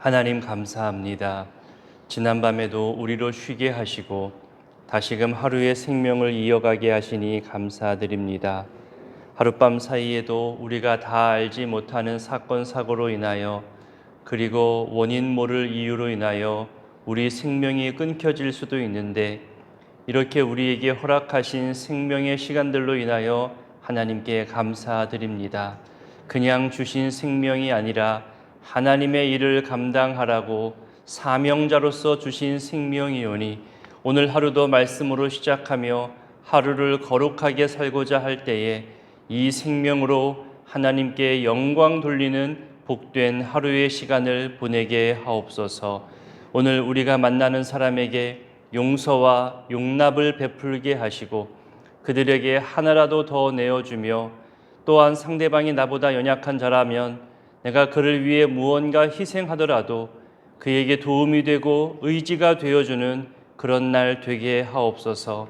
하나님 감사합니다. 지난밤에도 우리로 쉬게 하시고 다시금 하루의 생명을 이어가게 하시니 감사드립니다. 하룻밤 사이에도 우리가 다 알지 못하는 사건 사고로 인하여 그리고 원인 모를 이유로 인하여 우리 생명이 끊겨질 수도 있는데 이렇게 우리에게 허락하신 생명의 시간들로 인하여 하나님께 감사드립니다. 그냥 주신 생명이 아니라 하나님의 일을 감당하라고 사명자로서 주신 생명이오니 오늘 하루도 말씀으로 시작하며 하루를 거룩하게 살고자 할 때에 이 생명으로 하나님께 영광 돌리는 복된 하루의 시간을 보내게 하옵소서. 오늘 우리가 만나는 사람에게 용서와 용납을 베풀게 하시고 그들에게 하나라도 더 내어주며 또한 상대방이 나보다 연약한 자라면 내가 그를 위해 무언가 희생하더라도 그에게 도움이 되고 의지가 되어주는 그런 날 되게 하옵소서.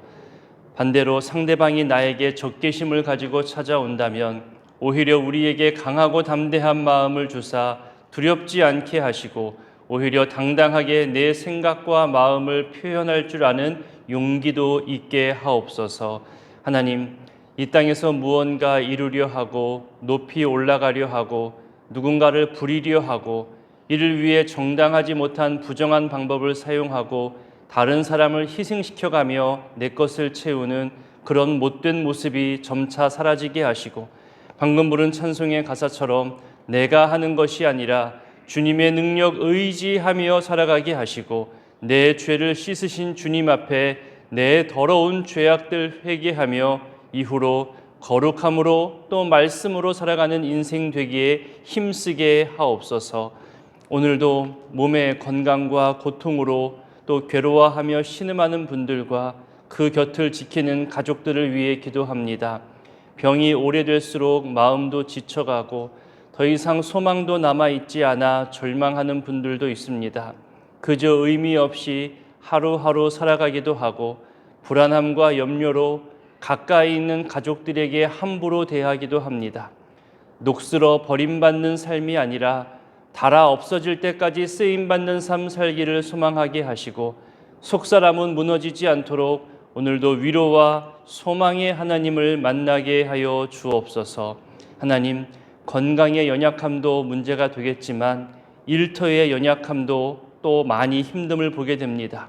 반대로 상대방이 나에게 적개심을 가지고 찾아온다면 오히려 우리에게 강하고 담대한 마음을 주사 두렵지 않게 하시고 오히려 당당하게 내 생각과 마음을 표현할 줄 아는 용기도 있게 하옵소서. 하나님, 이 땅에서 무언가 이루려 하고 높이 올라가려 하고 누군가를 부리려 하고 이를 위해 정당하지 못한 부정한 방법을 사용하고 다른 사람을 희생시켜가며 내 것을 채우는 그런 못된 모습이 점차 사라지게 하시고 방금 부른 찬송의 가사처럼 내가 하는 것이 아니라 주님의 능력 의지하며 살아가게 하시고 내 죄를 씻으신 주님 앞에 내 더러운 죄악들 회개하며 이후로 거룩함으로 또 말씀으로 살아가는 인생 되기에 힘쓰게 하옵소서. 오늘도 몸의 건강과 고통으로 또 괴로워하며 신음하는 분들과 그 곁을 지키는 가족들을 위해 기도합니다. 병이 오래될수록 마음도 지쳐가고 더 이상 소망도 남아있지 않아 절망하는 분들도 있습니다. 그저 의미 없이 하루하루 살아가기도 하고 불안함과 염려로 가까이 있는 가족들에게 함부로 대하기도 합니다. 녹슬어 버림받는 삶이 아니라 닳아 없어질 때까지 쓰임받는 삶 살기를 소망하게 하시고 속사람은 무너지지 않도록 오늘도 위로와 소망의 하나님을 만나게 하여 주옵소서. 하나님, 건강의 연약함도 문제가 되겠지만 일터의 연약함도 또 많이 힘듦을 보게 됩니다.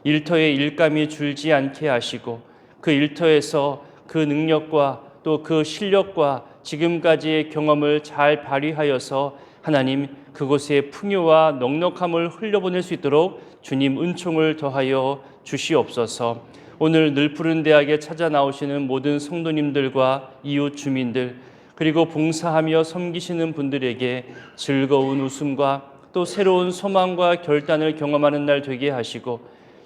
일터의 일감이 줄지 않게 하시고 그 일터에서 그 능력과 또 그 실력과 지금까지의 경험을 잘 발휘하여서 하나님 그곳에 풍요와 넉넉함을 흘려보낼 수 있도록 주님 은총을 더하여 주시옵소서. 오늘 늘푸른 대학에 찾아 나오시는 모든 성도님들과 이웃 주민들 그리고 봉사하며 섬기시는 분들에게 즐거운 웃음과 또 새로운 소망과 결단을 경험하는 날 되게 하시고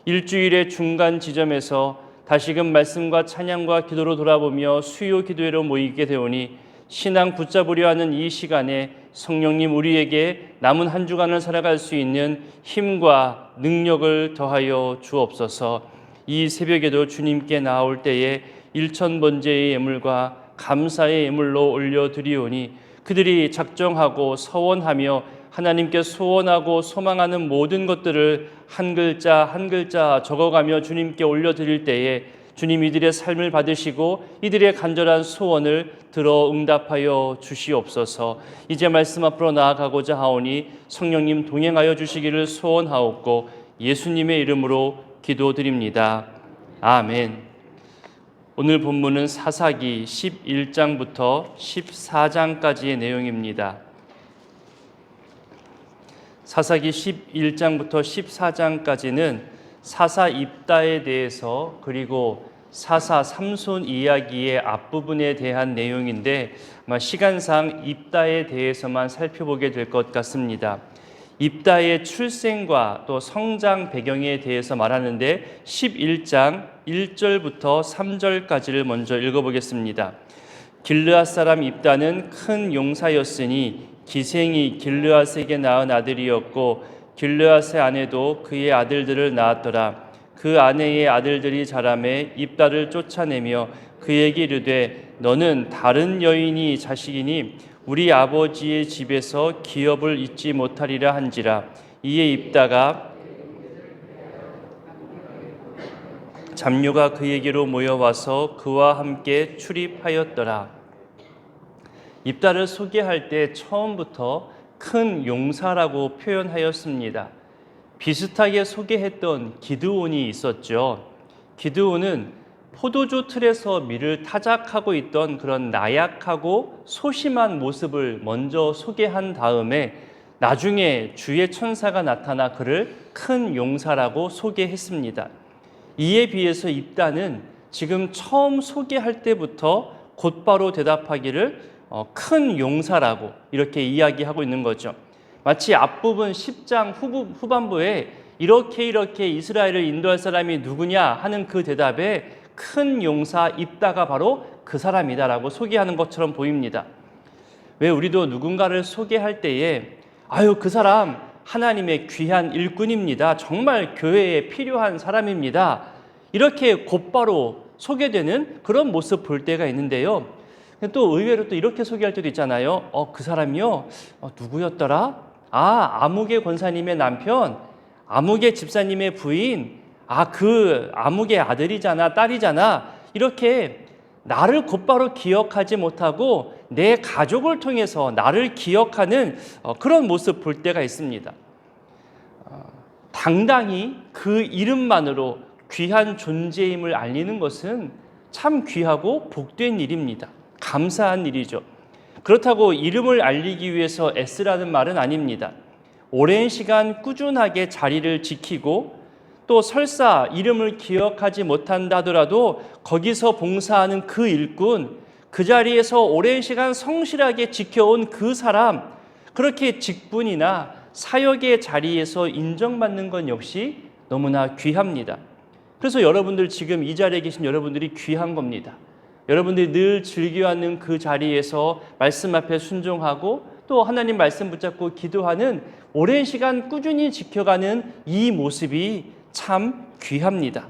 일주일의 중간 지점에서 다시금 말씀과 찬양과 기도로 돌아보며 수요 기도회로 모이게 되오니 신앙 붙잡으려 하는 이 시간에 성령님 우리에게 남은 한 주간을 살아갈 수 있는 힘과 능력을 더하여 주옵소서. 이 새벽에도 주님께 나올 때에 일천번제의 예물과 감사의 예물로 올려드리오니 그들이 작정하고 서원하며 하나님께 소원하고 소망하는 모든 것들을 한 글자 한 글자 적어가며 주님께 올려드릴 때에 주님 이들의 삶을 받으시고 이들의 간절한 소원을 들어 응답하여 주시옵소서. 이제 말씀 앞으로 나아가고자 하오니 성령님 동행하여 주시기를 소원하옵고 예수님의 이름으로 기도드립니다. 아멘. 오늘 본문은 사사기 11장부터 14장까지의 내용입니다. 사사기 11장부터 14장까지는 사사 입다에 대해서 그리고 사사 삼손 이야기의 앞부분에 대한 내용인데 아마 시간상 입다에 대해서만 살펴보게 될 것 같습니다. 입다의 출생과 또 성장 배경에 대해서 말하는데 11장 1절부터 3절까지를 먼저 읽어보겠습니다. 길르앗 사람 입다는 큰 용사였으니 기생이 길르앗에게 낳은 아들이었고 길르앗의 아내도 그의 아들들을 낳았더라. 그 아내의 아들들이 자라매 입다를 쫓아내며 그에게 이르되 너는 다른 여인이 자식이니 우리 아버지의 집에서 기업을 잊지 못하리라 한지라. 이에 입다가 잡류가 그에게로 모여와서 그와 함께 출입하였더라. 입다를 소개할 때 처음부터 큰 용사라고 표현하였습니다. 비슷하게 소개했던 기드온이 있었죠. 기드온은 포도주 틀에서 밀을 타작하고 있던 그런 나약하고 소심한 모습을 먼저 소개한 다음에 나중에 주의 천사가 나타나 그를 큰 용사라고 소개했습니다. 이에 비해서 입다는 지금 처음 소개할 때부터 곧바로 대답하기를 큰 용사라고 이렇게 이야기하고 있는 거죠. 마치 앞부분 10장 후반부에 이렇게 이스라엘을 인도할 사람이 누구냐 하는 그 대답에 큰 용사 입다가 바로 그 사람이다라고 소개하는 것처럼 보입니다. 왜 우리도 누군가를 소개할 때에 그 사람 하나님의 귀한 일꾼입니다. 정말 교회에 필요한 사람입니다. 이렇게 곧바로 소개되는 그런 모습 볼 때가 있는데요. 또 의외로 또 이렇게 소개할 때도 있잖아요. 그 사람이요? 누구였더라? 아무개 권사님의 남편, 아무개 집사님의 부인, 그 아무개 아들이잖아, 딸이잖아. 이렇게 나를 곧바로 기억하지 못하고 내 가족을 통해서 나를 기억하는 그런 모습 볼 때가 있습니다. 당당히 그 이름만으로 귀한 존재임을 알리는 것은 참 귀하고 복된 일입니다. 감사한 일이죠. 그렇다고 이름을 알리기 위해서 애쓰라는 말은 아닙니다. 오랜 시간 꾸준하게 자리를 지키고 또 설사 이름을 기억하지 못한다 하더라도 거기서 봉사하는 그 일꾼, 그 자리에서 오랜 시간 성실하게 지켜온 그 사람, 그렇게 직분이나 사역의 자리에서 인정받는 건 역시 너무나 귀합니다. 그래서 여러분들 지금 이 자리에 계신 여러분들이 귀한 겁니다. 여러분들이 늘 즐겨하는 그 자리에서 말씀 앞에 순종하고 또 하나님 말씀 붙잡고 기도하는 오랜 시간 꾸준히 지켜가는 이 모습이 참 귀합니다.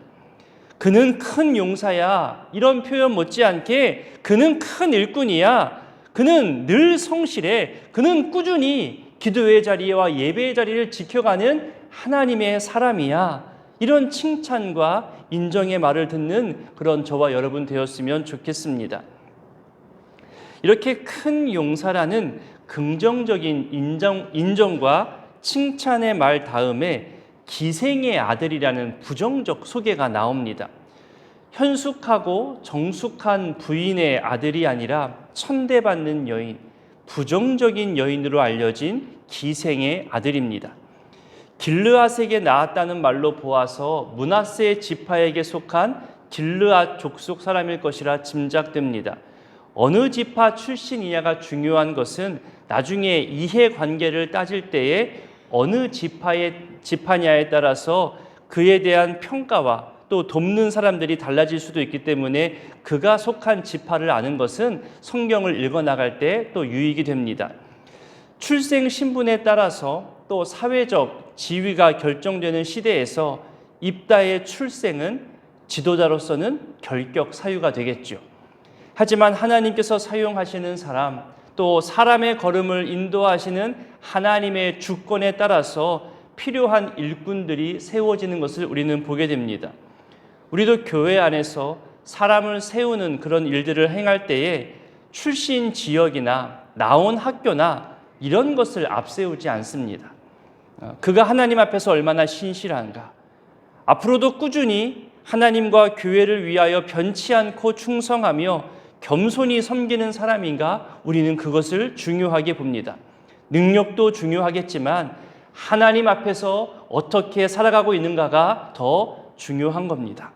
그는 큰 용사야, 이런 표현 못지않게 그는 큰 일꾼이야, 그는 늘 성실해, 그는 꾸준히 기도의 자리와 예배의 자리를 지켜가는 하나님의 사람이야, 이런 칭찬과 인정의 말을 듣는 그런 저와 여러분 되었으면 좋겠습니다. 이렇게 큰 용사라는 긍정적인 인정과 칭찬의 말 다음에 기생의 아들이라는 부정적 소개가 나옵니다. 현숙하고 정숙한 부인의 아들이 아니라 천대받는 여인, 부정적인 여인으로 알려진 기생의 아들입니다. 길르앗에게 낳았다는 말로 보아서 므낫세 지파에게 속한 길르앗 족속 사람일 것이라 짐작됩니다. 어느 지파 출신이냐가 중요한 것은 나중에 이해관계를 따질 때에 어느 지파냐에 따라서 그에 대한 평가와 또 돕는 사람들이 달라질 수도 있기 때문에 그가 속한 지파를 아는 것은 성경을 읽어나갈 때 또 유익이 됩니다. 출생 신분에 따라서 또 사회적 지위가 결정되는 시대에서 입다의 출생은 지도자로서는 결격 사유가 되겠죠. 하지만 하나님께서 사용하시는 사람, 또 사람의 걸음을 인도하시는 하나님의 주권에 따라서 필요한 일꾼들이 세워지는 것을 우리는 보게 됩니다. 우리도 교회 안에서 사람을 세우는 그런 일들을 행할 때에 출신 지역이나 나온 학교나 이런 것을 앞세우지 않습니다. 그가 하나님 앞에서 얼마나 신실한가, 앞으로도 꾸준히 하나님과 교회를 위하여 변치 않고 충성하며 겸손히 섬기는 사람인가, 우리는 그것을 중요하게 봅니다. 능력도 중요하겠지만 하나님 앞에서 어떻게 살아가고 있는가가 더 중요한 겁니다.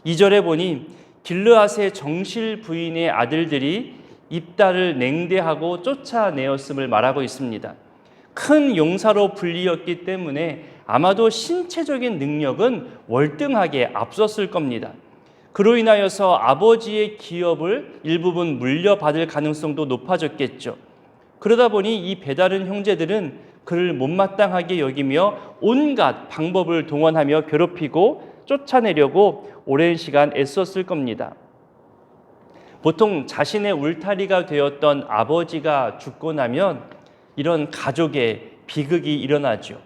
2절에 보니 길르앗의 정실 부인의 아들들이 입다를 냉대하고 쫓아내었음을 말하고 있습니다. 큰 용사로 불리었기 때문에 아마도 신체적인 능력은 월등하게 앞섰을 겁니다. 그로 인하여서 아버지의 기업을 일부분 물려받을 가능성도 높아졌겠죠. 그러다 보니 이 배다른 형제들은 그를 못마땅하게 여기며 온갖 방법을 동원하며 괴롭히고 쫓아내려고 오랜 시간 애썼을 겁니다. 보통 자신의 울타리가 되었던 아버지가 죽고 나면 이런 가족의 비극이 일어나죠.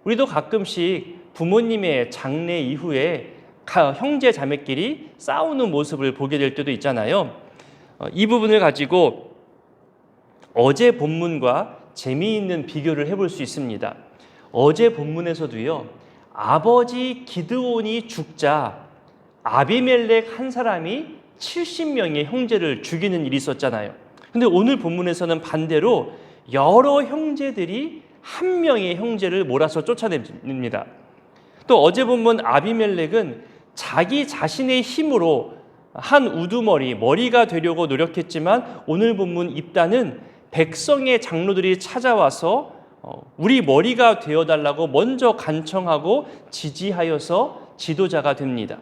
우리도 가끔씩 부모님의 장례 이후에 형제 자매끼리 싸우는 모습을 보게 될 때도 있잖아요. 이 부분을 가지고 어제 본문과 재미있는 비교를 해볼 수 있습니다. 어제 본문에서도요, 아버지 기드온이 죽자 아비멜렉 한 사람이 70명의 형제를 죽이는 일이 있었잖아요. 근데 오늘 본문에서는 반대로 여러 형제들이 한 명의 형제를 몰아서 쫓아냅니다. 또 어제 본문 아비멜렉은 자기 자신의 힘으로 한 우두머리, 머리가 되려고 노력했지만 오늘 본문 입다는 백성의 장로들이 찾아와서 우리 머리가 되어달라고 먼저 간청하고 지지하여서 지도자가 됩니다.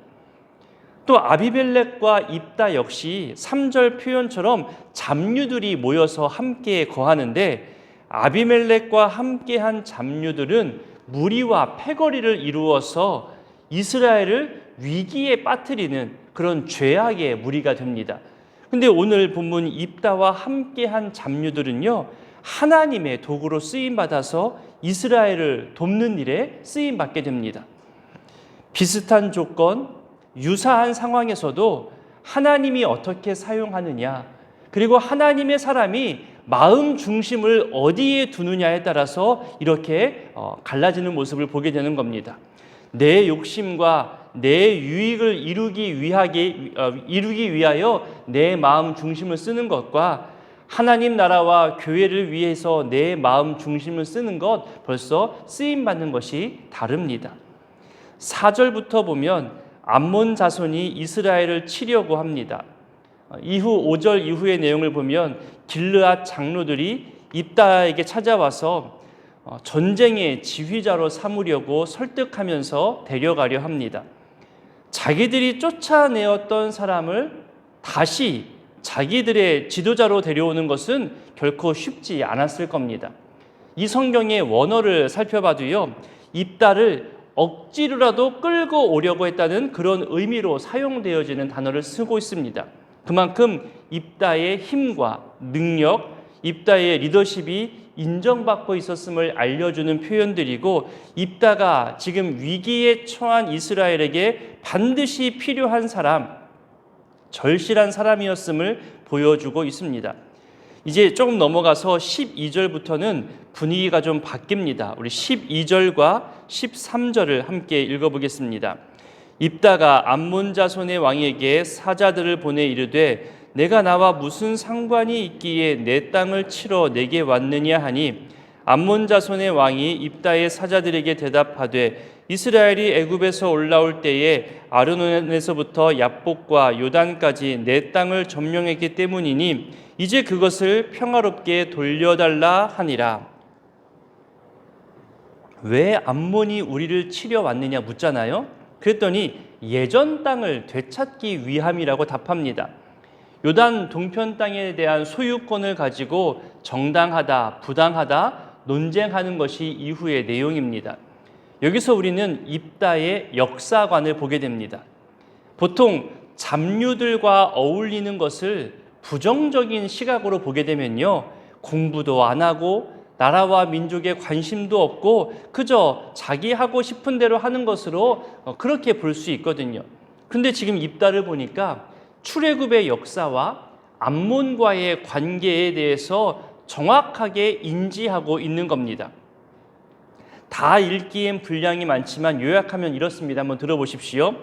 또 아비멜렉과 입다 역시 3절 표현처럼 잡류들이 모여서 함께 거하는데 아비멜렉과 함께한 잡류들은 무리와 패거리를 이루어서 이스라엘을 위기에 빠뜨리는 그런 죄악의 무리가 됩니다. 근데 오늘 본문 입다와 함께한 잡류들은요, 하나님의 도구로 쓰임받아서 이스라엘을 돕는 일에 쓰임받게 됩니다. 비슷한 조건, 유사한 상황에서도 하나님이 어떻게 사용하느냐, 그리고 하나님의 사람이 마음 중심을 어디에 두느냐에 따라서 이렇게 갈라지는 모습을 보게 되는 겁니다. 내 욕심과 내 유익을 이루기 위하여 내 마음 중심을 쓰는 것과 하나님 나라와 교회를 위해서 내 마음 중심을 쓰는 것, 벌써 쓰임받는 것이 다릅니다. 4절부터 보면 암몬 자손이 이스라엘을 치려고 합니다. 이후 5절 이후의 내용을 보면 길르앗 장로들이 입다에게 찾아와서 전쟁의 지휘자로 삼으려고 설득하면서 데려가려 합니다. 자기들이 쫓아내었던 사람을 다시 자기들의 지도자로 데려오는 것은 결코 쉽지 않았을 겁니다. 이 성경의 원어를 살펴봐도요, 입다를 억지로라도 끌고 오려고 했다는 그런 의미로 사용되어지는 단어를 쓰고 있습니다. 그만큼 입다의 힘과 능력, 입다의 리더십이 인정받고 있었음을 알려주는 표현들이고, 입다가 지금 위기에 처한 이스라엘에게 반드시 필요한 사람, 절실한 사람이었음을 보여주고 있습니다. 이제 조금 넘어가서 12절부터는 분위기가 좀 바뀝니다. 우리 12절과 13절을 함께 읽어보겠습니다. 입다가 암몬 자손의 왕에게 사자들을 보내 이르되 내가 나와 무슨 상관이 있기에 내 땅을 치러 내게 왔느냐 하니 암몬 자손의 왕이 입다의 사자들에게 대답하되 이스라엘이 애굽에서 올라올 때에 아르논에서부터 야복과 요단까지 내 땅을 점령했기 때문이니 이제 그것을 평화롭게 돌려달라 하니라. 왜 암몬이 우리를 치려 왔느냐 묻잖아요. 그랬더니 예전 땅을 되찾기 위함이라고 답합니다. 요단 동편 땅에 대한 소유권을 가지고 정당하다, 부당하다 논쟁하는 것이 이후의 내용입니다. 여기서 우리는 입다의 역사관을 보게 됩니다. 보통 잡류들과 어울리는 것을 부정적인 시각으로 보게 되면요, 공부도 안 하고 나라와 민족에 관심도 없고 그저 자기 하고 싶은 대로 하는 것으로 그렇게 볼 수 있거든요. 근데 지금 입다를 보니까 출애굽의 역사와 암몬과의 관계에 대해서 정확하게 인지하고 있는 겁니다. 다 읽기엔 분량이 많지만 요약하면 이렇습니다. 한번 들어보십시오.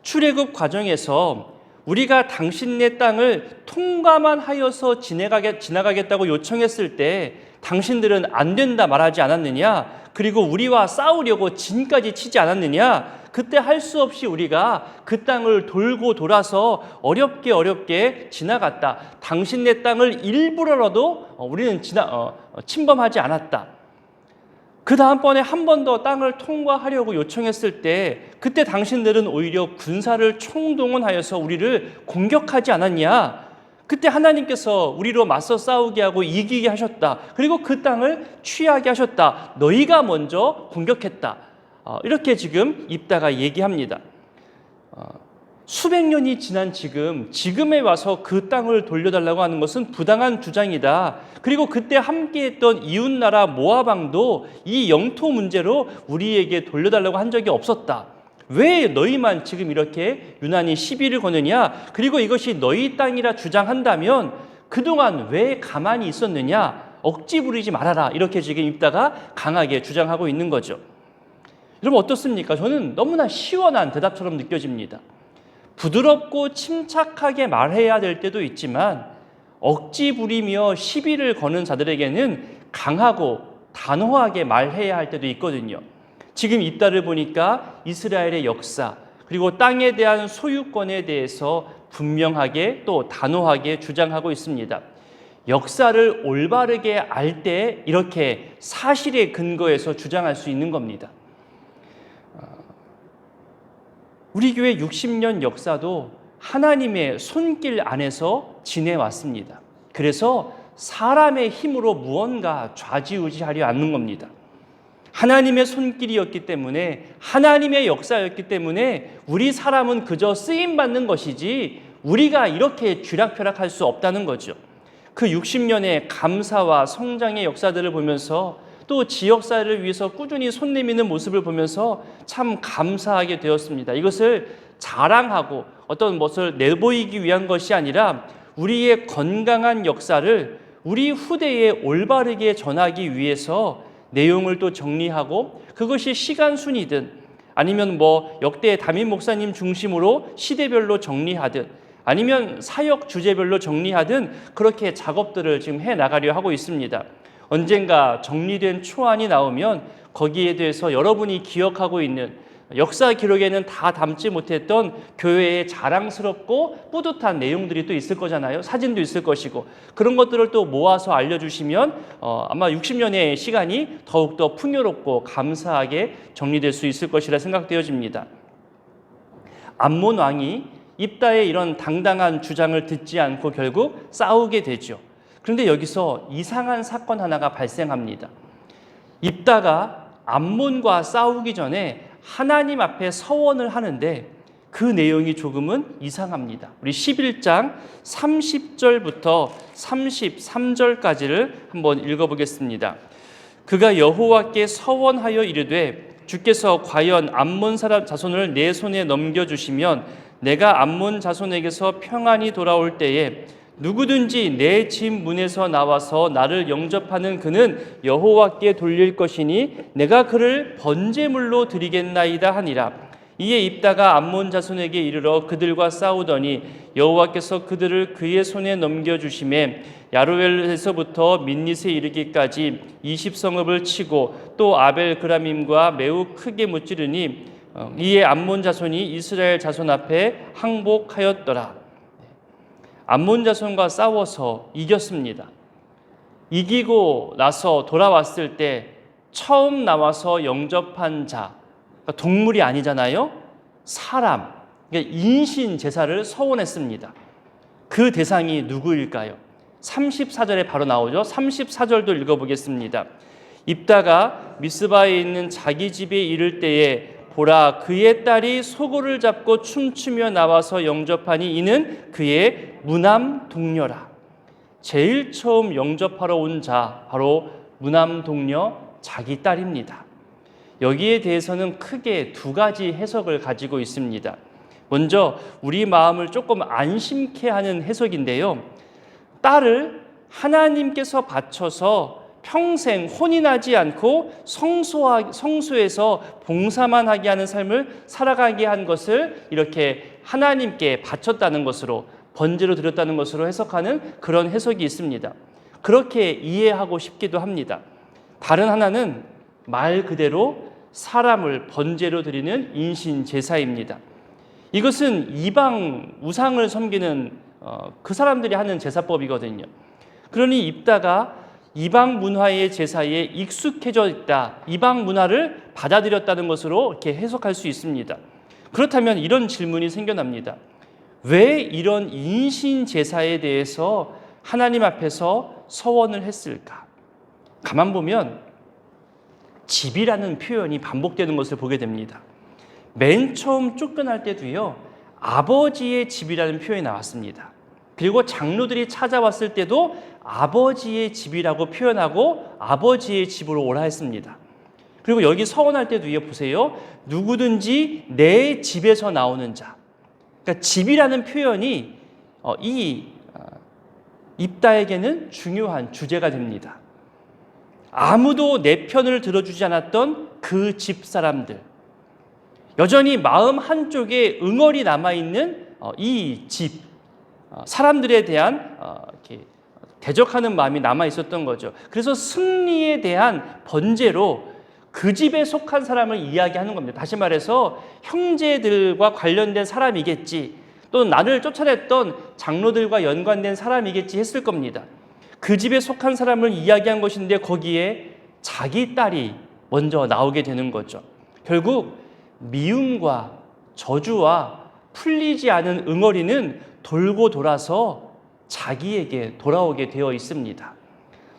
출애굽 과정에서 우리가 당신네 땅을 통과만 하여서 지나가겠다고 요청했을 때 당신들은 안 된다 말하지 않았느냐? 그리고 우리와 싸우려고 진까지 치지 않았느냐? 그때 할 수 없이 우리가 그 땅을 돌고 돌아서 어렵게 지나갔다. 당신네 땅을 일부러라도 우리는 침범하지 않았다. 그 다음번에 한 번 더 땅을 통과하려고 요청했을 때 그때 당신들은 오히려 군사를 총동원하여서 우리를 공격하지 않았냐? 그때 하나님께서 우리로 맞서 싸우게 하고 이기게 하셨다. 그리고 그 땅을 취하게 하셨다. 너희가 먼저 공격했다. 이렇게 지금 입다가 얘기합니다. 수백 년이 지난 지금에 와서 그 땅을 돌려달라고 하는 것은 부당한 주장이다. 그리고 그때 함께했던 이웃나라 모압 왕도 이 영토 문제로 우리에게 돌려달라고 한 적이 없었다. 왜 너희만 지금 이렇게 유난히 시비를 거느냐? 그리고 이것이 너희 땅이라 주장한다면 그동안 왜 가만히 있었느냐? 억지 부리지 말아라. 이렇게 지금 입다가 강하게 주장하고 있는 거죠. 여러분 어떻습니까? 저는 너무나 시원한 대답처럼 느껴집니다. 부드럽고 침착하게 말해야 될 때도 있지만 억지 부리며 시비를 거는 자들에게는 강하고 단호하게 말해야 할 때도 있거든요. 지금 입다를 보니까 이스라엘의 역사 그리고 땅에 대한 소유권에 대해서 분명하게 또 단호하게 주장하고 있습니다. 역사를 올바르게 알 때 이렇게 사실에 근거해서 주장할 수 있는 겁니다. 우리 교회 60년 역사도 하나님의 손길 안에서 지내왔습니다. 그래서 사람의 힘으로 무언가 좌지우지하려 않는 겁니다. 하나님의 손길이었기 때문에 하나님의 역사였기 때문에 우리 사람은 그저 쓰임받는 것이지 우리가 이렇게 쥐락펴락할 수 없다는 거죠. 그 60년의 감사와 성장의 역사들을 보면서 또 지역사회를 위해서 꾸준히 손 내미는 모습을 보면서 참 감사하게 되었습니다. 이것을 자랑하고 어떤 것을 내보이기 위한 것이 아니라 우리의 건강한 역사를 우리 후대에 올바르게 전하기 위해서 내용을 또 정리하고 그것이 시간 순이든 아니면 역대 담임 목사님 중심으로 시대별로 정리하든 아니면 사역 주제별로 정리하든 그렇게 작업들을 지금 해나가려 하고 있습니다. 언젠가 정리된 초안이 나오면 거기에 대해서 여러분이 기억하고 있는 역사 기록에는 다 담지 못했던 교회의 자랑스럽고 뿌듯한 내용들이 또 있을 거잖아요. 사진도 있을 것이고 그런 것들을 또 모아서 알려주시면 아마 60년의 시간이 더욱더 풍요롭고 감사하게 정리될 수 있을 것이라 생각되어집니다. 암몬 왕이 입다의 이런 당당한 주장을 듣지 않고 결국 싸우게 되죠. 그런데 여기서 이상한 사건 하나가 발생합니다. 입다가 암몬과 싸우기 전에 하나님 앞에 서원을 하는데 그 내용이 조금은 이상합니다. 우리 11장 30절부터 33절까지를 한번 읽어보겠습니다. 그가 여호와께 서원하여 이르되 주께서 과연 암몬 사람 자손을 내 손에 넘겨주시면 내가 암몬 자손에게서 평안히 돌아올 때에 누구든지 내 집 문에서 나와서 나를 영접하는 그는 여호와께 돌릴 것이니 내가 그를 번제물로 드리겠나이다 하니라. 이에 입다가 암몬 자손에게 이르러 그들과 싸우더니 여호와께서 그들을 그의 손에 넘겨주심에 야루엘에서부터 민닛에 이르기까지 20성읍을 치고 또 아벨 그라밈과 매우 크게 무찌르니 이에 암몬 자손이 이스라엘 자손 앞에 항복하였더라. 암몬 자손과 싸워서 이겼습니다. 이기고 나서 돌아왔을 때 처음 나와서 영접한 자, 그러니까 동물이 아니잖아요. 사람, 그러니까 인신 제사를 서원했습니다. 그 대상이 누구일까요? 34절에 바로 나오죠. 34절도 읽어보겠습니다. 입다가 미스바에 있는 자기 집에 이를 때에 보라 그의 딸이 소고를 잡고 춤추며 나와서 영접하니 이는 그의 무남 동녀라. 제일 처음 영접하러 온 자 바로 무남 동녀 자기 딸입니다. 여기에 대해서는 크게 두 가지 해석을 가지고 있습니다. 먼저 우리 마음을 조금 안심케 하는 해석인데요. 딸을 하나님께서 바쳐서 평생 혼인하지 않고 성소에서 봉사만 하게 하는 삶을 살아가게 한 것을 이렇게 하나님께 바쳤다는 것으로 번제로 드렸다는 것으로 해석하는 그런 해석이 있습니다. 그렇게 이해하고 싶기도 합니다. 다른 하나는 말 그대로 사람을 번제로 드리는 인신 제사입니다. 이것은 이방 우상을 섬기는 그 사람들이 하는 제사법이거든요. 그러니 입다가 이방 문화의 제사에 익숙해져 있다. 이방 문화를 받아들였다는 것으로 이렇게 해석할 수 있습니다. 그렇다면 이런 질문이 생겨납니다. 왜 이런 인신 제사에 대해서 하나님 앞에서 서원을 했을까? 가만 보면 집이라는 표현이 반복되는 것을 보게 됩니다. 맨 처음 쫓겨날 때도요. 아버지의 집이라는 표현이 나왔습니다. 그리고 장로들이 찾아왔을 때도 아버지의 집이라고 표현하고 아버지의 집으로 오라 했습니다. 그리고 여기 서원할 때도 위에 보세요. 누구든지 내 집에서 나오는 자. 그러니까 집이라는 표현이 이 입다에게는 중요한 주제가 됩니다. 아무도 내 편을 들어주지 않았던 그 집 사람들, 여전히 마음 한쪽에 응어리 남아있는 이 집 사람들에 대한 이렇게 대적하는 마음이 남아있었던 거죠. 그래서 승리에 대한 번제로 그 집에 속한 사람을 이야기하는 겁니다. 다시 말해서 형제들과 관련된 사람이겠지, 또는 나를 쫓아냈던 장로들과 연관된 사람이겠지 했을 겁니다. 그 집에 속한 사람을 이야기한 것인데 거기에 자기 딸이 먼저 나오게 되는 거죠. 결국 미움과 저주와 풀리지 않은 응어리는 돌고 돌아서 자기에게 돌아오게 되어 있습니다.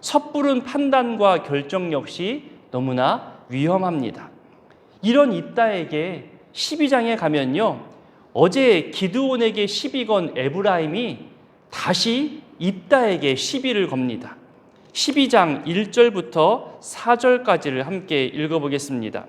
섣부른 판단과 결정 역시 너무나 위험합니다. 이런 입다에게 12장에 가면요, 어제 기드온에게 시비 건 에브라임이 다시 입다에게 시비를 겁니다. 12장 1절부터 4절까지를 함께 읽어보겠습니다.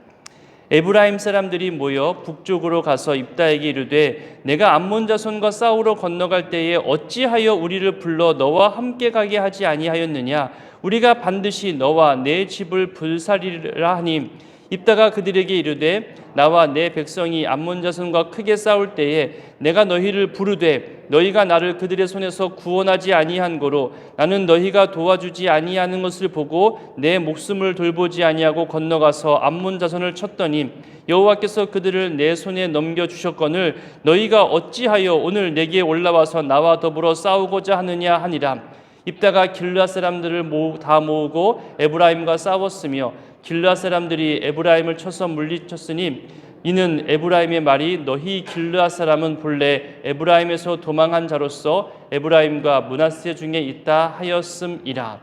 에브라임 사람들이 모여 북쪽으로 가서 입다에게 이르되 내가 암몬 자손과 싸우러 건너갈 때에 어찌하여 우리를 불러 너와 함께 가게 하지 아니하였느냐? 우리가 반드시 너와 내 집을 불살리라 하니 입다가 그들에게 이르되 나와 내 백성이 암몬 자손과 크게 싸울 때에 내가 너희를 부르되 너희가 나를 그들의 손에서 구원하지 아니한 고로 나는 너희가 도와주지 아니하는 것을 보고 내 목숨을 돌보지 아니하고 건너가서 암몬 자손을 쳤더니 여호와께서 그들을 내 손에 넘겨주셨거늘 너희가 어찌하여 오늘 내게 올라와서 나와 더불어 싸우고자 하느냐 하니라. 입다가 길르앗 사람들을 다 모으고 에브라임과 싸웠으며 길르앗 사람들이 에브라임을 쳐서 물리쳤으니 이는 에브라임의 말이 너희 길르앗 사람은 본래 에브라임에서 도망한 자로서 에브라임과 므낫세 중에 있다 하였음이라.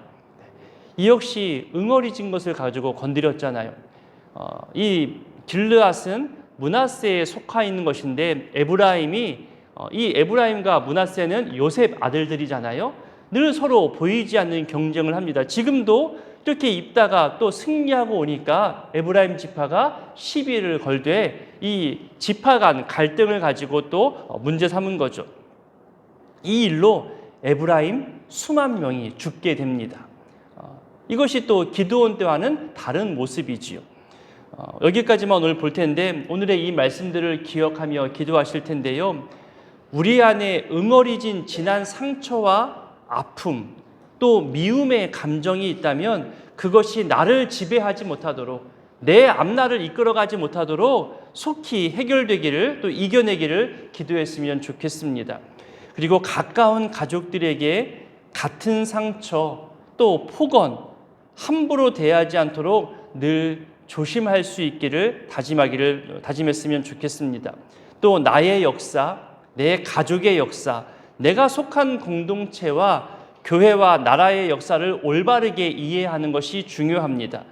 이 역시 응어리진 것을 가지고 건드렸잖아요. 이 길르앗은 므낫세에 속하 있는 것인데 이 에브라임과 므낫세는 요셉 아들들이잖아요. 늘 서로 보이지 않는 경쟁을 합니다. 지금도 이렇게 입다가 또 승리하고 오니까 에브라임 지파가 시비를 걸되 이 지파 간 갈등을 가지고 또 문제 삼은 거죠. 이 일로 에브라임 수만 명이 죽게 됩니다. 이것이 또 기드온 때와는 다른 모습이지요. 여기까지만 오늘 볼 텐데 오늘의 이 말씀들을 기억하며 기도하실 텐데요. 우리 안에 응어리진 지난 상처와 아픔, 또 미움의 감정이 있다면 그것이 나를 지배하지 못하도록, 내 앞날을 이끌어가지 못하도록 속히 해결되기를, 또 이겨내기를 기도했으면 좋겠습니다. 그리고 가까운 가족들에게 같은 상처 또 폭언 함부로 대하지 않도록 늘 조심할 수 있기를 다짐했으면 좋겠습니다. 또 나의 역사, 내 가족의 역사, 내가 속한 공동체와 교회와 나라의 역사를 올바르게 이해하는 것이 중요합니다.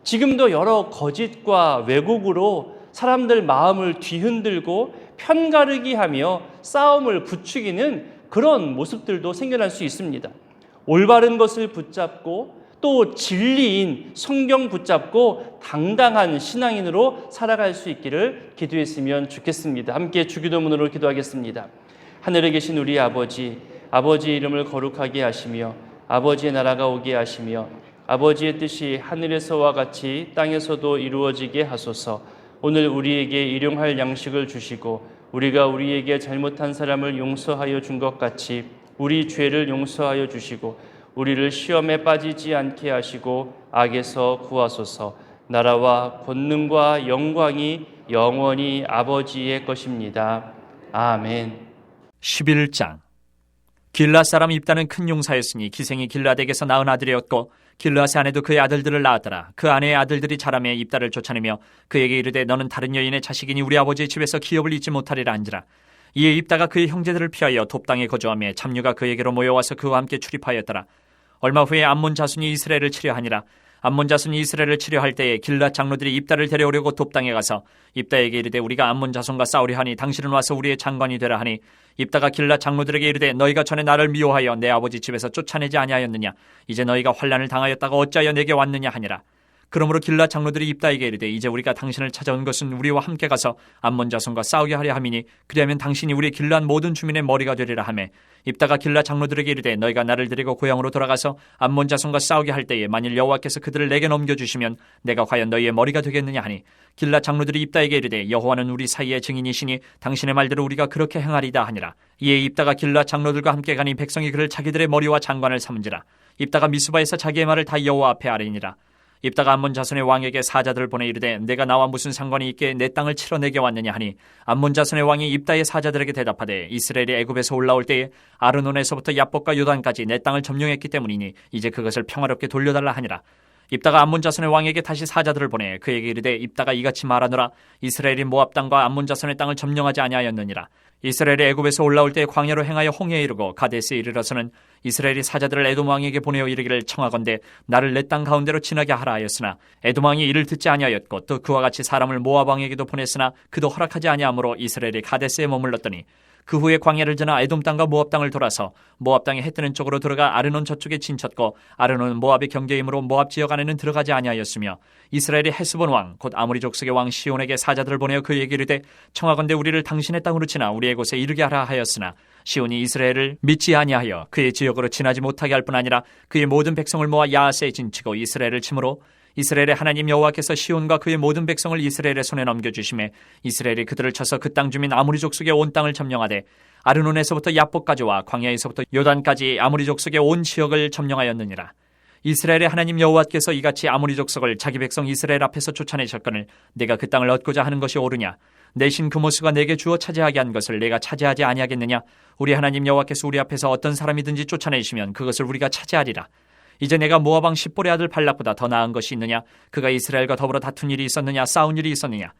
지금도 여러 거짓과 왜곡으로 사람들 마음을 뒤흔들고 편가르기 하며 싸움을 부추기는 그런 모습들도 생겨날 수 있습니다. 올바른 것을 붙잡고 또 진리인 성경 붙잡고 당당한 신앙인으로 살아갈 수 있기를 기도했으면 좋겠습니다. 함께 주기도문으로 기도하겠습니다. 하늘에 계신 우리 아버지의 이름을 거룩하게 하시며 아버지의 나라가 오게 하시며 아버지의 뜻이 하늘에서와 같이 땅에서도 이루어지게 하소서. 오늘 우리에게 일용할 양식을 주시고 우리가 우리에게 잘못한 사람을 용서하여 준 것 같이 우리 죄를 용서하여 주시고 우리를 시험에 빠지지 않게 하시고 악에서 구하소서. 나라와 권능과 영광이 영원히 아버지의 것입니다. 아멘. 11장. 길르앗 사람 입다는 큰 용사였으니 기생이 길르앗에게서 낳은 아들이었고 길르앗의 아내도 그의 아들들을 낳았더라. 그 아내의 아들들이 자라매 입다를 쫓아내며 그에게 이르되 너는 다른 여인의 자식이니 우리 아버지의 집에서 기업을 잊지 못하리라 한지라. 이에 입다가 그의 형제들을 피하여 돕당에 거주하며 잡류가 그에게로 모여와서 그와 함께 출입하였더라. 얼마 후에 암몬 자손이 이스라엘을 치려 하니라. 암몬 자손이 이스라엘을 치려할 때에 길앗 장로들이 입다를 데려오려고 돕당에 가서 입다에게 이르되 우리가 암몬 자손과 싸우려 하니 당신은 와서 우리의 장관이 되라 하니 입다가 길앗 장로들에게 이르되 너희가 전에 나를 미워하여 내 아버지 집에서 쫓아내지 아니하였느냐? 이제 너희가 환난을 당하였다가 어찌하여 내게 왔느냐 하니라. 그러므로 길앗 장로들이 입다에게 이르되 이제 우리가 당신을 찾아온 것은 우리와 함께 가서 암몬 자손과 싸우게 하려 함이니 그리하면 당신이 우리 길앗 모든 주민의 머리가 되리라 하매 입다가 길앗 장로들에게 이르되 너희가 나를 데리고 고향으로 돌아가서 암몬 자손과 싸우게 할 때에 만일 여호와께서 그들을 내게 넘겨주시면 내가 과연 너희의 머리가 되겠느냐 하니 길앗 장로들이 입다에게 이르되 여호와는 우리 사이의 증인이시니 당신의 말대로 우리가 그렇게 행하리다 하니라. 이에 입다가 길앗 장로들과 함께 가니 백성이 그를 자기들의 머리와 장관을 삼은지라. 입다가 미스바에서 자기의 말을 다 여호와 앞에 아뢰니라. 입다가 암몬 자손의 왕에게 사자들을 보내 이르되 내가 나와 무슨 상관이 있게 내 땅을 치러 내게 왔느냐 하니 암몬 자손의 왕이 입다의 사자들에게 대답하되 이스라엘이 애굽에서 올라올 때에 아르논에서부터 야복과 요단까지 내 땅을 점령했기 때문이니 이제 그것을 평화롭게 돌려달라 하니라. 입다가 암몬 자손의 왕에게 다시 사자들을 보내 그에게 이르되 입다가 이같이 말하노라. 이스라엘이 모압 땅과 암몬 자손의 땅을 점령하지 아니하였느니라. 이스라엘이 애굽에서 올라올 때 광야로 행하여 홍해에 이르고 가데스에 이르러서는 이스라엘이 사자들을 에돔 왕에게 보내어 이르기를 청하건대 나를 내 땅 가운데로 지나게 하라 하였으나 에돔 왕이 이를 듣지 아니하였고 또 그와 같이 사람을 모압 왕에게도 보냈으나 그도 허락하지 아니하므로 이스라엘이 가데스에 머물렀더니 그 후에 광야를 지나 에돔 땅과 모압 땅을 돌아서 모압 땅의 해 뜨는 쪽으로 들어가 아르논 저쪽에 진쳤고 아르논은 모압의 경계이므로 모압 지역 안에는 들어가지 아니하였으며 이스라엘이 헤스본 왕 곧 아모리 족속의 왕 시온에게 사자들을 보내어 그에게 이르되 청하건대 우리를 당신의 땅으로 지나 우리의 곳에 이르게 하라 하였으나 시온이 이스라엘을 믿지 아니하여 그의 지역으로 지나지 못하게 할 뿐 아니라 그의 모든 백성을 모아 야하스에 진치고 이스라엘을 치므로 이스라엘의 하나님 여호와께서 시온과 그의 모든 백성을 이스라엘의 손에 넘겨주심에 이스라엘이 그들을 쳐서 그 땅 주민 아모리 족속의 온 땅을 점령하되 아르논에서부터 야복까지와 광야에서부터 요단까지 아모리 족속의 온 지역을 점령하였느니라. 이스라엘의 하나님 여호와께서 이같이 아모리 족속을 자기 백성 이스라엘 앞에서 쫓아내셨거늘 내가 그 땅을 얻고자 하는 것이 옳으냐? 내 신 그모스가 내게 주어 차지하게 한 것을 내가 차지하지 아니하겠느냐? 우리 하나님 여호와께서 우리 앞에서 어떤 사람이든지 쫓아내시면 그것을 우리가 차지하리라. 이제 내가 모압 왕 십볼의 아들 발락보다 더 나은 것이 있느냐? 그가 이스라엘과 더불어 다툰 일이 있었느냐? 싸운 일이 있었느냐?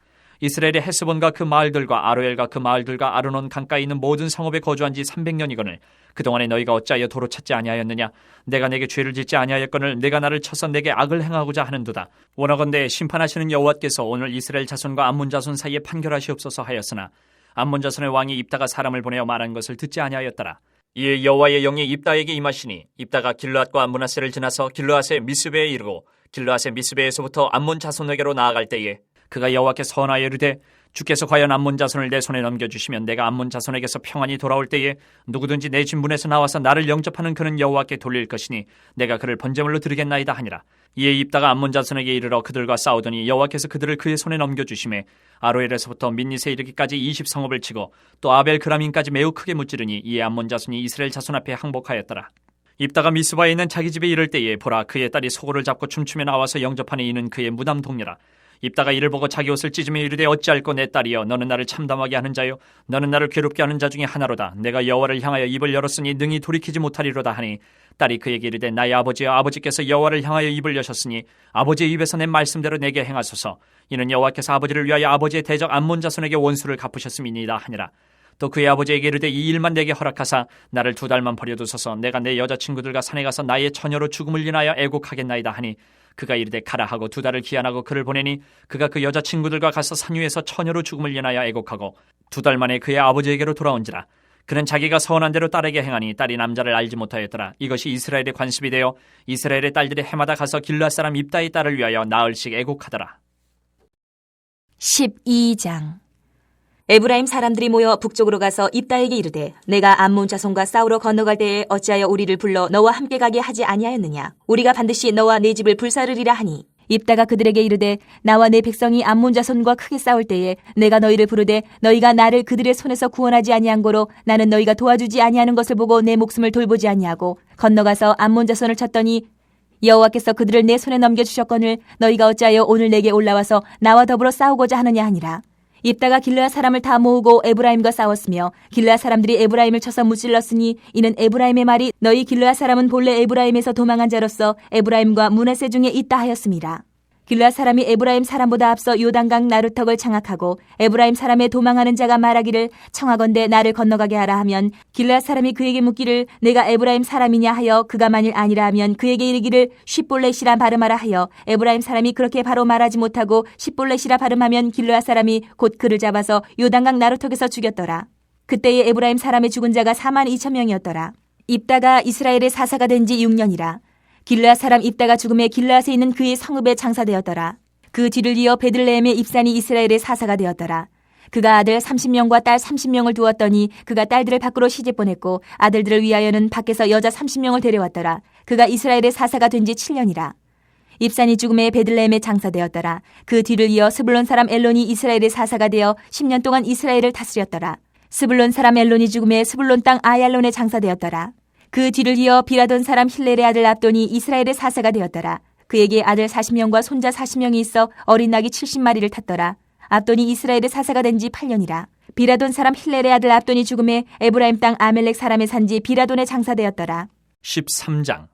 이스라엘의 헤스본과 그 마을들과 아로엘과 그 마을들과 아르논 강가에 있는 모든 성읍에 거주한 지 300년이거늘 그동안에 너희가 어찌하여 도로 찾지 아니하였느냐? 내가 내게 죄를 짓지 아니하였거늘 내가 나를 쳐서 내게 악을 행하고자 하는도다. 원하건대 심판하시는 여호와께서 오늘 이스라엘 자손과 암몬 자손 사이에 판결하시옵소서 하였으나 암몬 자손의 왕이 입다가 사람을 보내어 말한 것을 듣지 아니하였더라. 이에 여호와의 영이 입다에게 임하시니 입다가 길르앗과 므낫세를 지나서 길르앗의 미스베에 이르고 길르앗의 미스베에서부터 암몬 자손에게로 나아갈 때에 그가 여호와께 선하여 이르되 주께서 과연 암몬 자손을 내 손에 넘겨주시면 내가 암몬 자손에게서 평안히 돌아올 때에 누구든지 내 진문에서 나와서 나를 영접하는 그는 여호와께 돌릴 것이니 내가 그를 번제물로 드리겠나이다 하니라. 이에 입다가 암몬 자손에게 이르러 그들과 싸우더니 여호와께서 그들을 그의 손에 넘겨주심에 아로엘에서부터 민닛에 이르기까지 20성읍을 치고 또 아벨 그라민까지 매우 크게 무찌르니 이에 암몬 자손이 이스라엘 자손 앞에 항복하였더라. 입다가 미스바에 있는 자기 집에 이를 때에 보라 그의 딸이 소고를 잡고 춤추며 나와서 영접하니 이는 그의 무담 동료라. 입다가 이를 보고 자기 옷을 찢으며 이르되 어찌할꼬 내 딸이여 너는 나를 참담하게 하는 자요 너는 나를 괴롭게 하는 자 중에 하나로다. 내가 여호와를 향하여 입을 열었으니 능히 돌이키지 못하리로다 하니 딸이 그에게 이르되 나의 아버지여 아버지께서 여호와를 향하여 입을 여셨으니 아버지의 입에서 낸 말씀대로 내게 행하소서. 이는 여호와께서 아버지를 위하여 아버지의 대적 암몬 자손에게 원수를 갚으셨음이니이다 하니라. 또 그의 아버지에게 이르되 이 일만 내게 허락하사 나를 2달만 버려두소서. 내가 내 여자친구들과 산에 가서 나의 처녀로 죽음을 인하여 애곡하겠나이다 하니 그가 이르되 가라 하고 2달을 기한하고 그를 보내니 그가 그 여자친구들과 가서 산 위에서 처녀로 죽음을 인하여 애곡하고 2달 만에 그의 아버지에게로 돌아온지라. 그는 자기가 서원한 대로 딸에게 행하니 딸이 남자를 알지 못하였더라. 이것이 이스라엘의 관습이 되어 이스라엘의 딸들이 해마다 가서 길르앗 사람 입다의 딸을 위하여 나흘씩 애곡하더라. 12장. 에브라임 사람들이 모여 북쪽으로 가서 입다에게 이르되 내가 암몬 자손과 싸우러 건너갈 때에 어찌하여 우리를 불러 너와 함께 가게 하지 아니하였느냐? 우리가 반드시 너와 네 집을 불사르리라 하니 입다가 그들에게 이르되 나와 내 백성이 암몬 자손과 크게 싸울 때에 내가 너희를 부르되 너희가 나를 그들의 손에서 구원하지 아니한 고로 나는 너희가 도와주지 아니하는 것을 보고 내 목숨을 돌보지 아니하고 건너가서 암몬 자손을 쳤더니 여호와께서 그들을 내 손에 넘겨주셨거늘 너희가 어찌하여 오늘 내게 올라와서 나와 더불어 싸우고자 하느냐 하니라. 입다가 길르앗 사람을 다 모으고 에브라임과 싸웠으며 길르앗 사람들이 에브라임을 쳐서 무찔렀으니 이는 에브라임의 말이 너희 길르앗 사람은 본래 에브라임에서 도망한 자로서 에브라임과 므낫세 중에 있다 하였습니다. 길르앗 사람이 에브라임 사람보다 앞서 요단강 나루턱을 장악하고 에브라임 사람의 도망하는 자가 말하기를 청하건대 나를 건너가게 하라 하면 길르앗 사람이 그에게 묻기를 내가 에브라임 사람이냐 하여 그가 만일 아니라 하면 그에게 이르기를 쉿볼렛이라 발음하라 하여 에브라임 사람이 그렇게 바로 말하지 못하고 쉿볼렛이라 발음하면 길르앗 사람이 곧 그를 잡아서 요단강 나루턱에서 죽였더라. 그때에 에브라임 사람의 죽은 자가 42,000명이었더라. 입다가 이스라엘의 사사가 된 지 6년이라. 길르앗 사람 입다가 죽음에 길르앗에 있는 그의 성읍에 장사되었더라. 그 뒤를 이어 베들레헴의 입산이 이스라엘의 사사가 되었더라. 그가 아들 30명과 딸 30명을 두었더니 그가 딸들을 밖으로 시집 보냈고 아들들을 위하여는 밖에서 여자 30명을 데려왔더라. 그가 이스라엘의 사사가 된 지 7년이라. 입산이 죽음에 베들레헴에 장사되었더라. 그 뒤를 이어 스불론 사람 엘론이 이스라엘의 사사가 되어 10년 동안 이스라엘을 다스렸더라. 스불론 사람 엘론이 죽음에 스불론 땅 아얄론에 장사되었더라. 그 뒤를 이어 비라돈 사람 힐렐의 아들 압돈이 이스라엘의 사사가 되었더라. 그에게 아들 40명과 손자 40명이 있어 어린 낙이 70마리를 탔더라. 압돈이 이스라엘의 사사가 된 지 8년이라. 비라돈 사람 힐렐의 아들 압돈이 죽음에 에브라임 땅 아멜렉 사람의 산지 비라돈에 장사되었더라. 13장.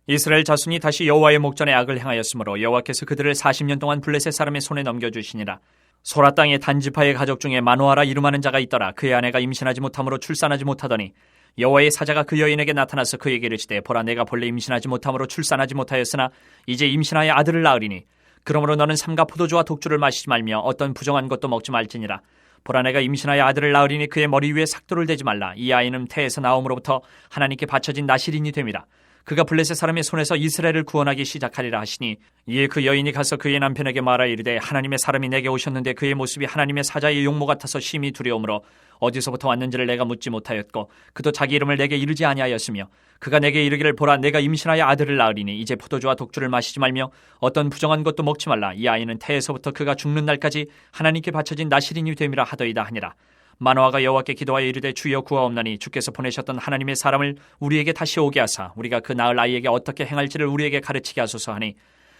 이스라엘 자손이 다시 여호와의 목전에 악을 행하였으므로 여호와께서 그들을 40년 동안 블레셋 사람의 손에 넘겨주시니라. 소라 땅의 단지파의 가족 중에 마노아라 이름하는 자가 있더라. 그의 아내가 임신하지 못함으로 출산하지 못하더니 여호와의 사자가 그 여인에게 나타나서 그에게 이르시되 보라 내가 본래 임신하지 못함으로 출산하지 못하였으나 이제 임신하여 아들을 낳으리니 그러므로 너는 삼가 포도주와 독주를 마시지 말며 어떤 부정한 것도 먹지 말지니라. 보라 내가 임신하여 아들을 낳으리니 그의 머리 위에 삭도를 대지 말라. 이 아이는 태에서 나옴으로부터 하나님께 바쳐진 나실인이 됨이라. 그가 블레셋 사람의 손에서 이스라엘을 구원하기 시작하리라 하시니 이에 그 여인이 가서 그의 남편에게 말하 이르되 하나님의 사람이 내게 오셨는데 그의 모습이 하나님의 사자의 용모 같아서 심히 두려우므로 어디서부터 왔는지를 내가 묻지 못하였고 그도 자기 이름을 내게 이르지 아니하였으며 그가 내게 이르기를 보라 내가 임신하여 아들을 낳으리니 이제 포도주와 독주를 마시지 말며 어떤 부정한 것도 먹지 말라. 이 아이는 태에서부터 그가 죽는 날까지 하나님께 바쳐진 나실인이 됨이라 하더이다 하니라. 마노아가 여호와께 기도하여 이르되 주여 구하옵나니 주께서 보내셨던 하나님의 사람을 우리에게 다시 오게 하사 우리가 그 낳을 아이에게 어떻게 행할지를 우리에게 가르치게 하소서 하니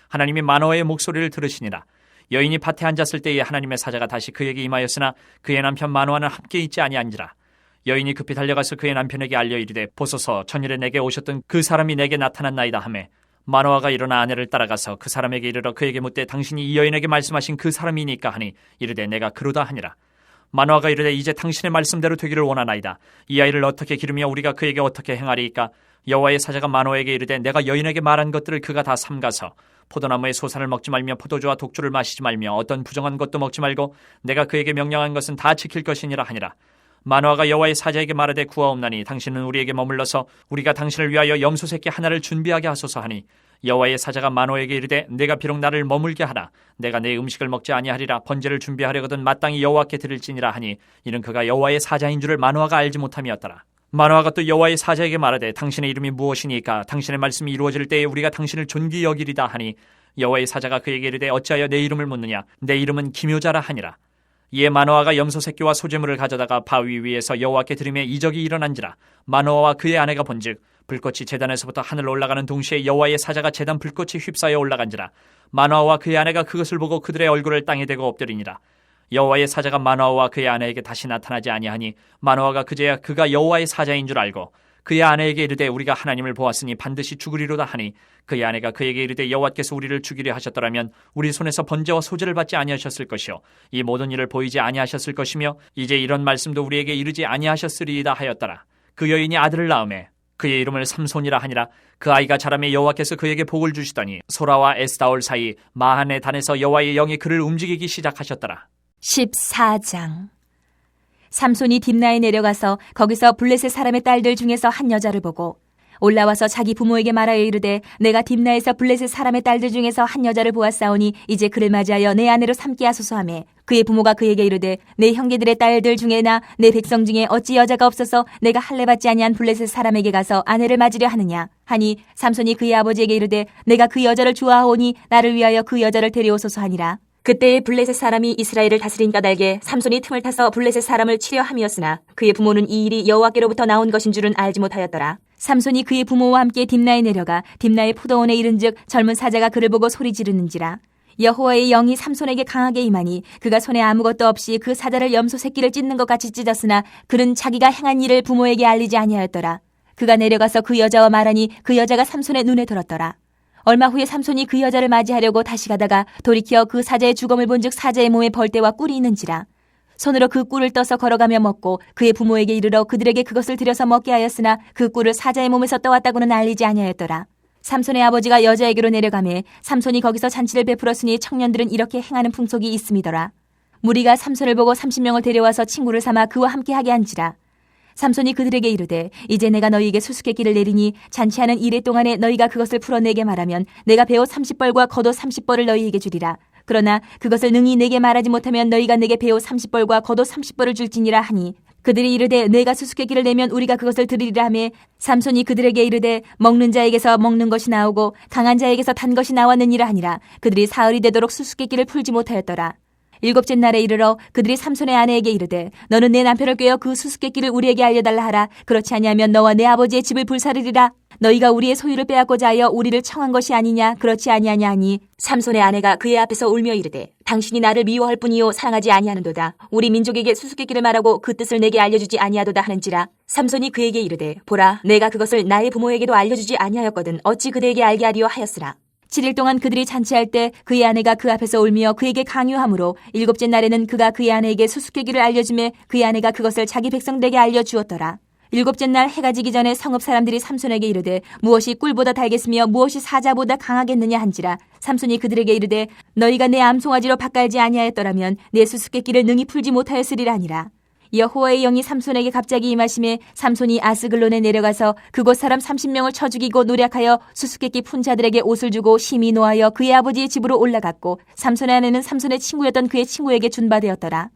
하나님이 마노아의 목소리를 들으시니라. 여인이 밭에 앉았을 때에 하나님의 사자가 다시 그에게 임하였으나 그의 남편 마노아는 함께 있지 아니한지라. 여인이 급히 달려가서 그의 남편에게 알려 이르되 보소서 전일에 내게 오셨던 그 사람이 내게 나타났나이다 하매 마노아가 일어나 아내를 따라가서 그 사람에게 이르러 그에게 묻되 당신이 이 여인에게 말씀하신 그 사람이니까 하니 이르되 내가 그러다 하니라. 마노아가 이르되 이제 당신의 말씀대로 되기를 원하나이다. 이 아이를 어떻게 기르며 우리가 그에게 어떻게 행하리이까. 여호와의 사자가 마노아에게 이르되 내가 여인에게 말한 것들을 그가 다 삼가서 포도나무의 소산을 먹지 말며 포도주와 독주를 마시지 말며 어떤 부정한 것도 먹지 말고 내가 그에게 명령한 것은 다 지킬 것이니라 하니라. 마노아가 여호와의 사자에게 말하되 구하옵나니 당신은 우리에게 머물러서 우리가 당신을 위하여 염소 새끼 하나를 준비하게 하소서 하니 여호와의 사자가 마노아에게 이르되 내가 비록 나를 머물게 하라. 내가 내 음식을 먹지 아니하리라. 번제를 준비하려거든 마땅히 여호와께 드릴지니라 하니 이는 그가 여호와의 사자인 줄을 마노아가 알지 못함이었더라. 마노아가 또 여호와의 사자에게 말하되 당신의 이름이 무엇이니까 당신의 말씀이 이루어질 때에 우리가 당신을 존귀 여기리다 하니 여호와의 사자가 그에게 이르되 어찌하여 내 이름을 묻느냐. 내 이름은 기묘자라 하니라. 이에 마노아가 염소 새끼와 소재물을 가져다가 바위 위에서 여호와께 드리매 이적이 일어난지라. 마노아와 그의 아내가 본즉 불꽃이 제단에서부터 하늘로 올라가는 동시에 여호와의 사자가 제단 불꽃이 휩싸여 올라간지라. 마노아와 그의 아내가 그것을 보고 그들의 얼굴을 땅에 대고 엎드리니라. 여호와의 사자가 마노아와 그의 아내에게 다시 나타나지 아니하니 마노아가 그제야 그가 여호와의 사자인 줄 알고 그의 아내에게 이르되 우리가 하나님을 보았으니 반드시 죽으리로다 하니 그의 아내가 그에게 이르되 여호와께서 우리를 죽이려 하셨더라면 우리 손에서 번제와 소제를 받지 아니하셨을 것이요 이 모든 일을 보이지 아니하셨을 것이며 이제 이런 말씀도 우리에게 이르지 아니하셨으리이다 하였더라. 그 여인이 아들을 낳음에 그의 이름을 삼손이라 하니라. 그 아이가 자라매 여호와께서 그에게 복을 주시더니 소라와 에스다올 사이 마한의 단에서 여호와의 영이 그를 움직이기 시작하셨더라. 14장. 삼손이 딥나에 내려가서 거기서 블레셋 사람의 딸들 중에서 한 여자를 보고 올라와서 자기 부모에게 말하여 이르되 내가 딥나에서 블레셋 사람의 딸들 중에서 한 여자를 보았사오니 이제 그를 맞이하여 내 아내로 삼게 하소서 하매 그의 부모가 그에게 이르되 내 형제들의 딸들 중에나 내 백성 중에 어찌 여자가 없어서 내가 할례 받지 아니한 블레셋 사람에게 가서 아내를 맞으려 하느냐 하니 삼손이 그의 아버지에게 이르되 내가 그 여자를 좋아하오니 나를 위하여 그 여자를 데려오소서 하니라. 그때에 블레셋 사람이 이스라엘을 다스린 까닭에 삼손이 틈을 타서 블레셋 사람을 치려 함이었으나 그의 부모는 이 일이 여호와께로부터 나온 것인 줄은 알지 못하였더라. 삼손이 그의 부모와 함께 딥나에 내려가 딥나의 포도원에 이른즉 젊은 사자가 그를 보고 소리 지르는지라. 여호와의 영이 삼손에게 강하게 임하니 그가 손에 아무것도 없이 그 사자를 염소 새끼를 찢는 것 같이 찢었으나 그는 자기가 행한 일을 부모에게 알리지 아니하였더라. 그가 내려가서 그 여자와 말하니 그 여자가 삼손의 눈에 들었더라. 얼마 후에 삼손이 그 여자를 맞이하려고 다시 가다가 돌이켜 그 사자의 주검을 본즉 사자의 몸에 벌떼와 꿀이 있는지라. 손으로 그 꿀을 떠서 걸어가며 먹고 그의 부모에게 이르러 그들에게 그것을 들여서 먹게 하였으나 그 꿀을 사자의 몸에서 떠왔다고는 알리지 아니하였더라. 삼손의 아버지가 여자에게로 내려가매 삼손이 거기서 잔치를 베풀었으니 청년들은 이렇게 행하는 풍속이 있음이더라. 무리가 삼손을 보고 30명을 데려와서 친구를 삼아 그와 함께하게 한지라. 삼손이 그들에게 이르되 이제 내가 너희에게 수수께끼를 내리니 잔치하는 이래 동안에 너희가 그것을 풀어내게 말하면 내가 배옷 30벌과 겉옷 30벌을 너희에게 주리라. 그러나 그것을 능히 내게 말하지 못하면 너희가 내게 배옷 30벌과 겉옷 30벌을 줄지니라 하니 그들이 이르되 내가 수수께끼를 내면 우리가 그것을 드리리라 하매 삼손이 그들에게 이르되 먹는 자에게서 먹는 것이 나오고 강한 자에게서 단 것이 나왔느니라 하니라. 그들이 사흘이 되도록 수수께끼를 풀지 못하였더라. 일곱째 날에 이르러 그들이 삼손의 아내에게 이르되 너는 내 남편을 꾀어 그 수수께끼를 우리에게 알려달라 하라. 그렇지 아니하면 너와 내 아버지의 집을 불사르리라. 너희가 우리의 소유를 빼앗고자 하여 우리를 청한 것이 아니냐. 그렇지 아니하냐 하니 삼손의 아내가 그의 앞에서 울며 이르되 당신이 나를 미워할 뿐이요 사랑하지 아니하는도다. 우리 민족에게 수수께끼를 말하고 그 뜻을 내게 알려주지 아니하도다 하는지라. 삼손이 그에게 이르되 보라 내가 그것을 나의 부모에게도 알려주지 아니하였거든 어찌 그대에게 알게 하리요 하였으라. 7일 동안 그들이 잔치할 때 그의 아내가 그 앞에서 울며 그에게 강요하므로 일곱째 날에는 그가 그의 아내에게 수수께끼를 알려주매 그의 아내가 그것을 자기 백성들에게 알려주었더라. 일곱째 날 해가 지기 전에 성읍 사람들이 삼손에게 이르되 무엇이 꿀보다 달겠으며 무엇이 사자보다 강하겠느냐 한지라. 삼손이 그들에게 이르되 너희가 내 암송아지로 밭갈지 아니하였더라면 내 수수께끼를 능히 풀지 못하였으리라 하니라. 여호와의 영이 삼손에게 갑자기 임하심에 삼손이 아스글론에 내려가서 그곳 사람 30명을 쳐 죽이고 노략하여 수수께끼 푼 자들에게 옷을 주고 심히 노하여 그의 아버지의 집으로 올라갔고 삼손의 아내는 삼손의 친구였던 그의 친구에게 준바되었더라.